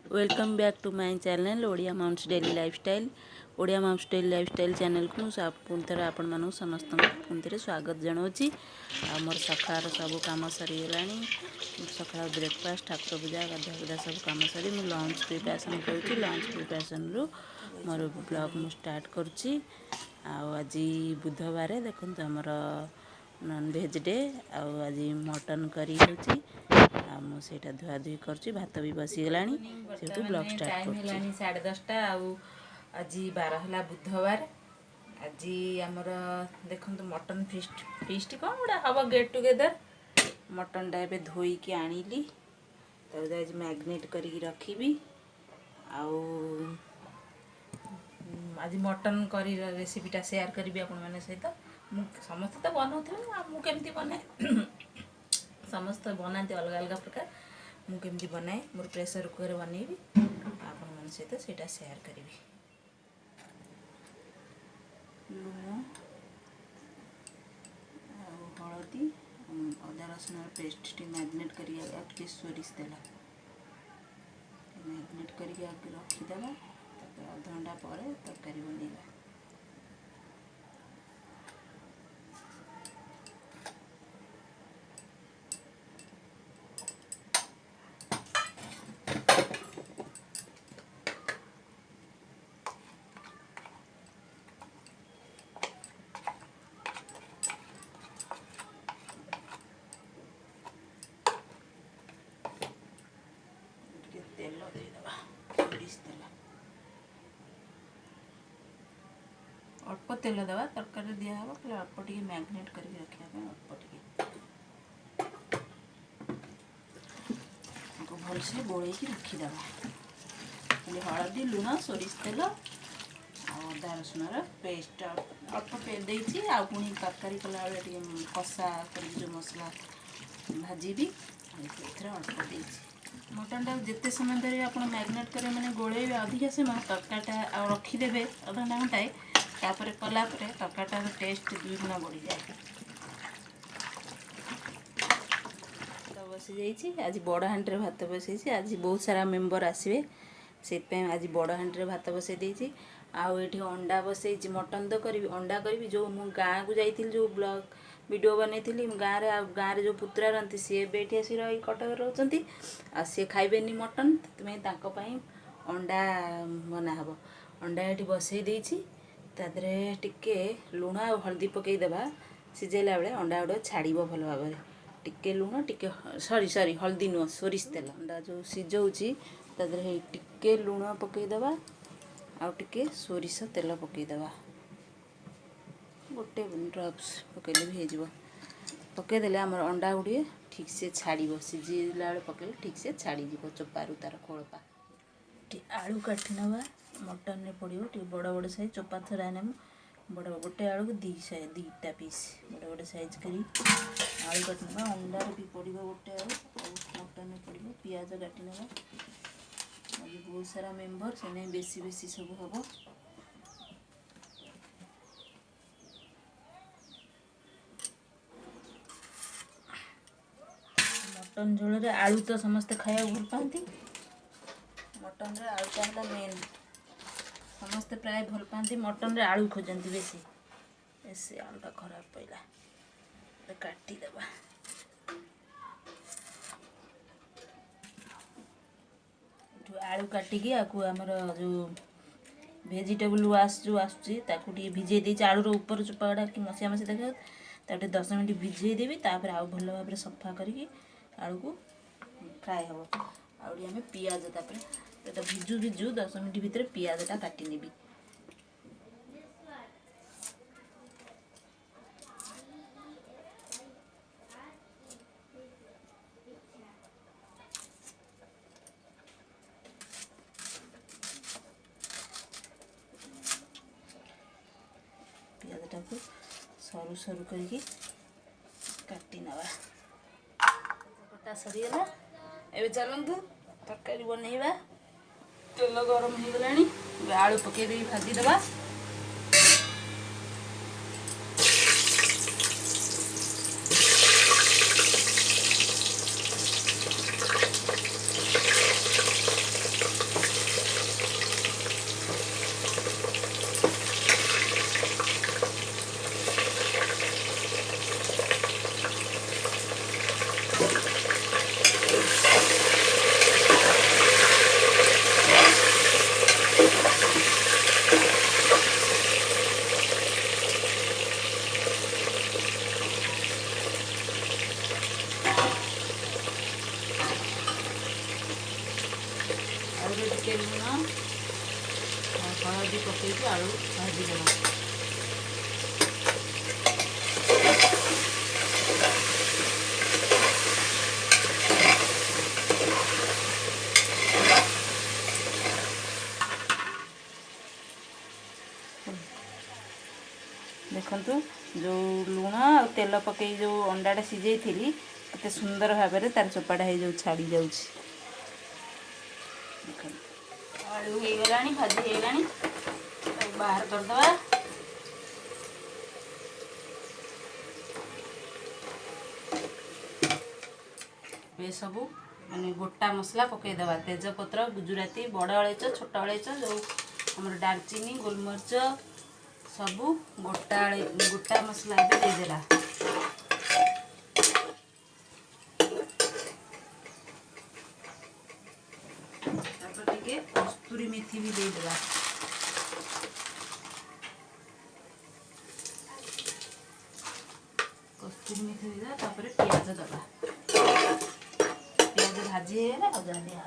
Welcome back to my channel Odia mounts daily lifestyle. Odia mounts daily lifestyle channel को पुणी थे आपण मानू समस्त पुणी थे स्वागत जनावि। मोर सकाळ सब कम सरीगला। सकाळ ब्रेकफास्ट ठाकुर पूजा गाधा पूजा सब कम सरी मु लंच प्रिपरेशन करुँच। लंच प्रिपरेशन रु मोर ब्लॉग मु स्टार्ट करुँची। आज बुधवार देखो आमर नॉनवेज डे। आज मटन करी होची। मुझे धुआ धुई कर भात भी बसीगला। ब्लॉग स्टार्ट कर 10:30। आज 12 है बुधवार। आज आमर देखो मटन फिस्ट फिस्ट कौन गोटा हम गेट टुगेदर। मटन टा ए धोईकी आनिली आज मैग्नेट करी रखी। आज मटन करी रेसिपीटा शेयर करी आपण मैंने सहित। समस्त तो बनाऊे मुझे बनाए समस्त बनाते अलग अलग प्रकार। मुझे बनाए मोर प्रेसर कुकर बनैबी आपण मन सहित सेटा शेयर करी। लुण हलदी अदा रसुण पेस्ट मैग्नेट कर सोरिष तेल मैग्नेट कर रखीदे। अध घंटा पर तरकारी बनैबा। तेल देदेबा सोरिष तेल अल्प तेल देवा तरकारी दिहब खाली अल्प टे मैग्नेट कर रखा अल्प टे भलसे गोल रखीदे। खाली हलदी लुण सोरिष तेल अदा रसुण पेस्ट अल्प देती पुणी तरकारी कला बेले कषा कर जो मसला भाजी अल्प देती। मटन टा जिते समय धरी आप मैग्नेट करें मैंने गोले अधिक समय तरकारीटा रखीदे अधा घंटाए तापर कलापर तरकारीटार टेस्ट 2 गुना बढ़ी जाए। बसी जाइए आज बड़ हांडी भात बसई। आज बहुत सारा मेंबर आसवे से आज बड़ हांडी भात बसई देती। आठी अंडा बसई मटन तो करी अंडा करी जो मु गाँ को जाइए जो ब्लॉग वीडियो बनई गाँव जो पुतरा रही सी ये आसी रही कटक रोचे सी खाइबेनी मटन से अंडा बनाहब। अंडा ये बसई देती तादे टिके लुण और हल्दी पकईदेवा सीझेला बेले अंडा गुड़ा छाड़ भल भाव टिके लुण टिके सरी हल्दी नुह सोरिष तेल अंडा जो सीझौची तादे टिके लुण पकईदेवा आउ टिके सोरिष तेल पकईदेवा गोटे ड्रप्स पकईले भी हो पकईदे आम अंडा गुड़े ठीक से छाड़ सीझला बेले पकईले ठीक से छाड़ चोपारू तार खोलपा। आलू काटी नवा मटन में पड़ो टे बड़ बड़ साइज चोपा थोड़ा ने बड़ गोटे आलू को दीटा पीस बड़ बड़ साइज करी आलू काटी नवा। अंडार भी पड़ो गोटे आलू मटन में पड़ो पियाज काटी नवा। आज बहुत सारा मेंबर से बेसी बेसी सब हम। मटन झोल आलू तो समस्ते खाया भल पाती। मटन रे आलूटा है मेन समस्ते प्राय भल पाती। मटन रे आलू खोजती बेसी बेसी आलूटा खराब पड़ा काटिदेवा। आलू काटिकी आमर जो भेजिटेबल वाश जो आसुच्ची भिजे देती आलूर ऊपर चोपा गुड़ा कि मसिया मसी देखा 10 मिनट भिजे देवी तापर आउ भल भाव सफा करी आलू को फ्राए हम। आम पियाज तापर भिजु भिजु 10 मिनट भितर पियाजटा काटी नेबी। पियाजटा को सरू सरू करके काटी नवा। कटा सरीगला ए चलतु तरकारी बनैबा। तेल गरम हो गला आलू पकई दे भाजीदेवा। ଟିକେ ଲୁଣ ହଳଦୀ ପକେଇକି ଆଳୁ ଭାଜିଦେବା। देखु जो लुण आ तेल पकई जो अंडाटा सिझेली केते सुंदर भाव में तार चोपाटा हो छाड़ी जाऊँ। आलू हो गला भाजी हो गला बाहर करदे। ये सब माने गोटा मसला पकईदे तेजपत्र गुजराती बड़ अलैच छोट अलैच जो आम दालचीनी गोलमरीच सबू गोटा मसला देदेला। टे कस्तूरी मेथी भी देदेला। कस्तूरी मेथी देदेला तापर प्याज दबा। प्याज भाजी होगा भजा दिया।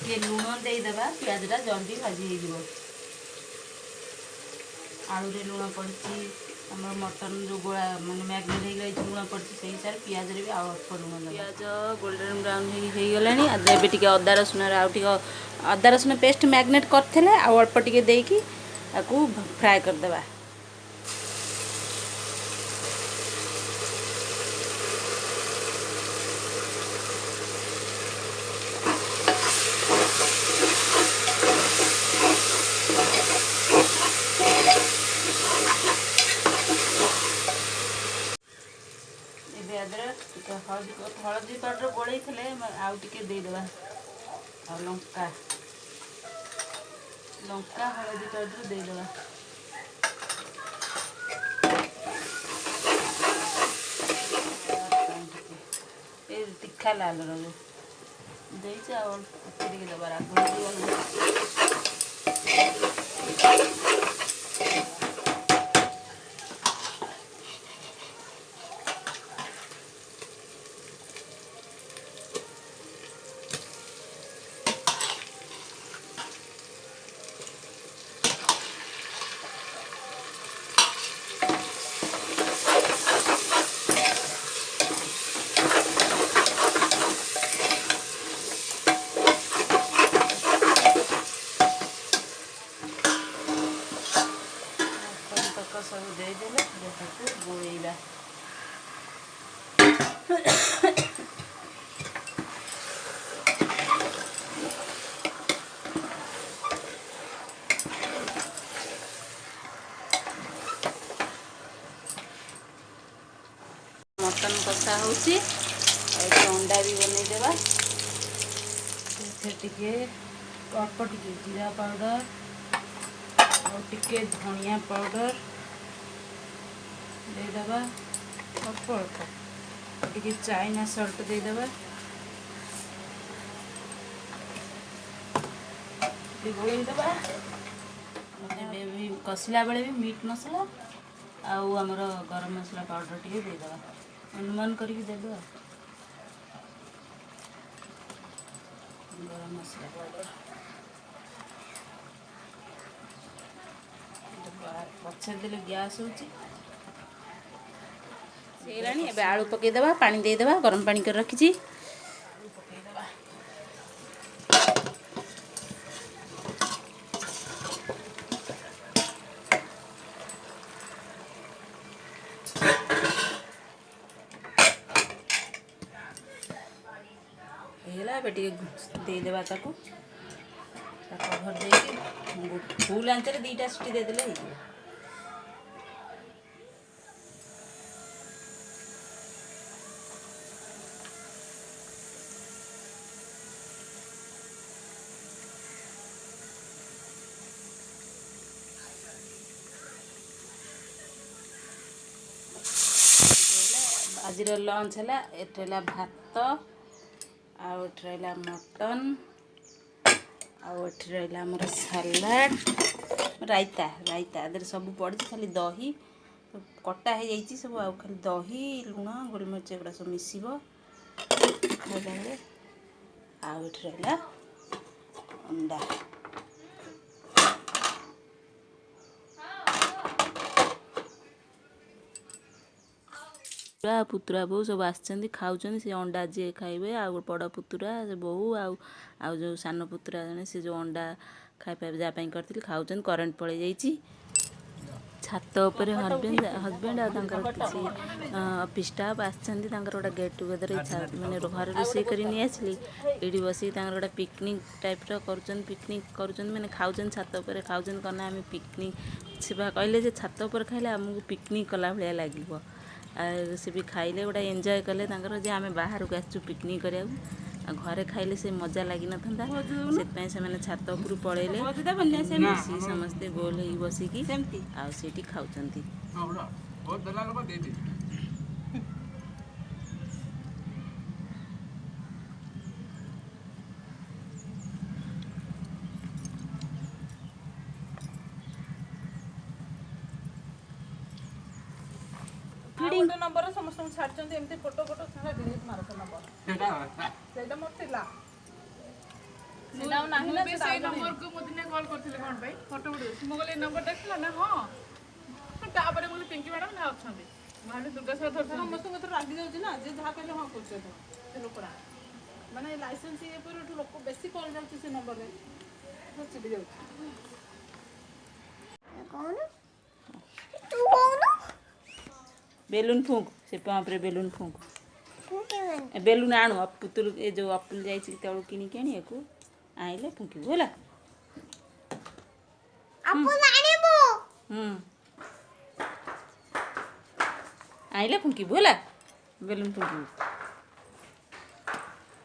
ये लुण देदेबा प्याजटा जल्दी भाजी हो। आलू रे लुण पड़ी आम मटन जो गोला माने मैग्नेट हो गई लुण पड़ी से हिसाब से पियाज भी आउ अल्प लुण पियाज गोल्डन ब्राउन हो गलानी। एबे टिके अदा रसुण अदा रसुण पेस्ट मैग्नेट करते आउ अल्प टिके देकी आपको फ्राए करदेबा। हलदी पाउडर गोले आउ टिके देदेबा। लंका लंका हलदी पाउडर देदेबा। तीखा लाल रंग देदेबा। राग सब देदेले गोलेगा। मटन कषा होची अंडा भी बनईदेवा। टिके अल्प टिके जीरा पाउडर और टिके धनिया पाउडर देदेबा। अल्प अल्प टिके चाइना सल्ट देदेबा। गोलेदेबा कषिला बेले भी मीट मसला आउ आमर गरम मसला पाउडर टिके देदेबा। अनुमान करके देदेबा। गरम मसला पाउडर पछे देले गैस होची सेलानी। एबे आलू पकईदेबा पानी देदेबा गरम पानी कर रखी पकईदेबा। देदेबा कभर दे फुल आंच दीटा सीटी देदेले हो। आज लंच है ये भात आठ मटन आमर सलाड रायता रायता अदर सब पड़ी खाली दही कटा हो जाइए सब आउ खाली दही लुण गोलमरीच एगुड़ा सब मिसब खाइला बेले आउ ये अंडा पुतुरा बो सब आसछन्ती खाउछन्ती से अंडा जे खाइबे आ बड़ पुतुरा से बहु आ जो सान पुतुरा जने से जो अंडा खाइबा जा पई करथिल खाउछन करंट पड़े जाइछि छात उपरे हजबैंड आ तांकर किसी ऑफिस स्टाफ आसछन्ती तांकर गोटा गेट टुगेदर इच्छा माने घर रोषे करी नि आसली एडी बसी तांकर गोटा पिकनिक टाइप रो करूछन पिकनिक करूछन माने खाउछन छात उपरे खाउछन कना हम पिकनिक सेबा कहले जे छात उपरे खाइले हमकु पिकनिक कला भलिया लागिबो से भी खाइले गोटा एंजॉय कले तांकर जे आमे बाहर को आछू पिकनिक करिया घरे खाइले से मजा लगी न था से मैंने छात उपरू पड़ेले मिसी समस्ते गोल हो बसिकी आठी खाऊँगी गोटे नंबर समस्त छाड़छन्ती एमती फोटो फोटो सारा डिलीट मार से नंबर सेटा मोर थिला सेटा नाही ना से नंबर को मोदिने कॉल करथिले कोन भाई फोटो वीडियो मो गले नंबर देखला ना हां ता परे मोले पिंकी मैडम ना अछन्ती माने दुर्गा सर धर समस्त को तो रागी जाउची ना जे जहा कहले हां करछे तो से लोकरा माने लाइसेंस ये पर लोक बेसी कॉल जाउची से नंबर रे तो चिड़ी जाउची कौन तू कौन बेलून फूंक से पंप रे बेलून फूंक बेलून आणु पुतुल ए जो अपुल जाइछि तळु किनी केनी एको आइले फूंकी होला अपुल आनेबो आइले फूंकी होला बेलून फूंकी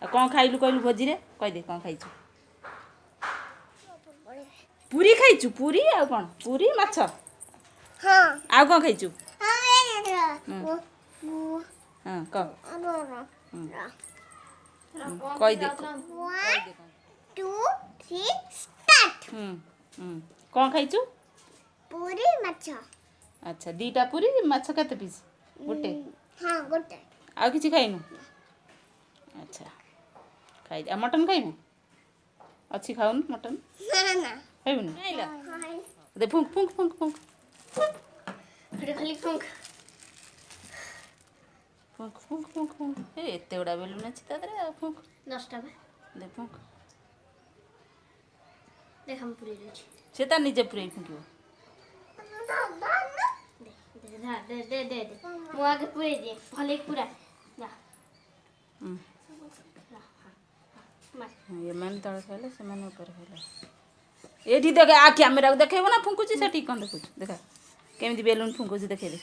आ कोन खाइलु कहलु भोजी रे कह दे कोन खाइछु पूरी खाइछु पूरी आ कोन पूरी माछ हां आ कोन खाइछु हां कह कह दे 1 2 3 स्टार्ट कौन खाइछु पूरी माछ अच्छा दीटा पूरी माछ कते पीस गोटे हां गोटे आ किछि खाइनु अच्छा खाइ आ मटन खाइबु अच्छी खाउन मटन ना ना खाइबु आइला दे फुंक फुंक फुंक फुंक अरे खाली फुंक फुंक फुंक फुंक फुंक ए एते बड़ा बेलून अछि तादरे फुंक 10 टा दे फुंक देख हम पूरी रे से ता निजे पूरी फुंकिबो दे दे दे दे मो आगे पूरी दे भले पूरा जा ये मन तळ खाइले से मन ऊपर खाइले एठी देख आ कैमरा को देखेबो ना फुंकुची सेठी कोन देखुच देखा केमिति बेलून फुंकुची देखे दे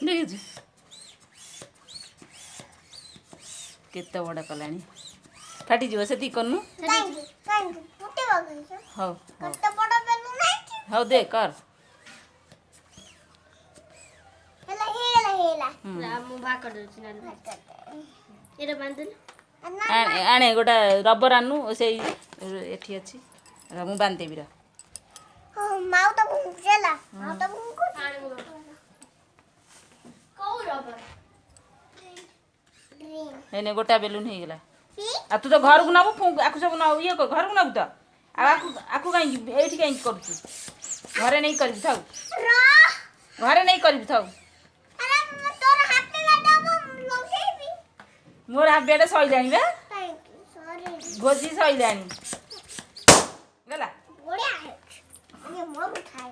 देखिछु केते बड़ा कलानी फाटी जीव सेती करनु थैंक यू फुटे बगै हो कते बड़ा बेलून नहीं हो दे कर हेला ला मु बा कर दउछि ना भात करते एरा बांधल आने गोटा रबर आनु से एठी अछि मु बांध देबी रा माउ त भूख चला माउ त भूख कौ रबर ग्रीन हेने गोटा बेलून हे गेला आ तू तो घर को नाबू फुंक आकु सब ना ये घर को नाबू तो आकु काई एठी काई करछु घरे नहीं करबी थाउ घरे नहीं करबी थाउ अरे तोर हाथ में लगाबो लगेबी मोर हाथ बेडे सइलानी बे थैंक यू सॉरी भोजी सइलानी गला बढ़िया है ये मोर उठाए